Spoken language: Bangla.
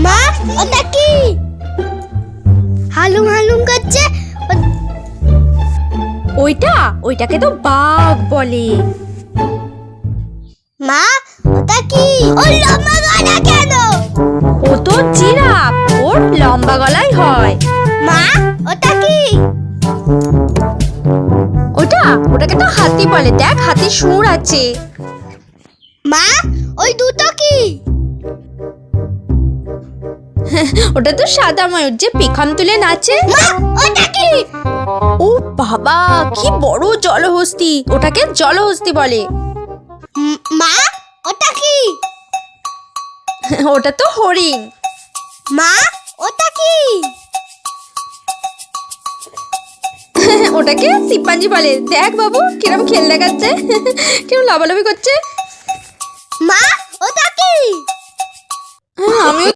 মা, ওটা কি? হালুম হালুম করছে। ওইটাকে তো বাঘ বলে। মা, ওটা কি? ওর লম্বা গলা কেন? ও তো জিরাফ, ওর লম্বা গলাই হয়। মা, ওটা কি? ওটাকে তো হাতি বলে, দেখ হাতির সুর আছে। মা, ওই দুটো কি? ওটা তো সাদা ময়ূর যে পেখম তুলে নাচে। মা, ওটা কি? ও বাবা, কি বড় জলহস্তী! ওটাকে জলহস্তী বলে। মা, ওটা কি? ওটা তো হরিণ। মা, ওটা কি? ওটাকে শিম্পাঞ্জি বলে। দেখ বাবু কিরম খেল দেখাচ্ছে, কিরম লাফালাফি করছে। মা, ওটা কি? আমিও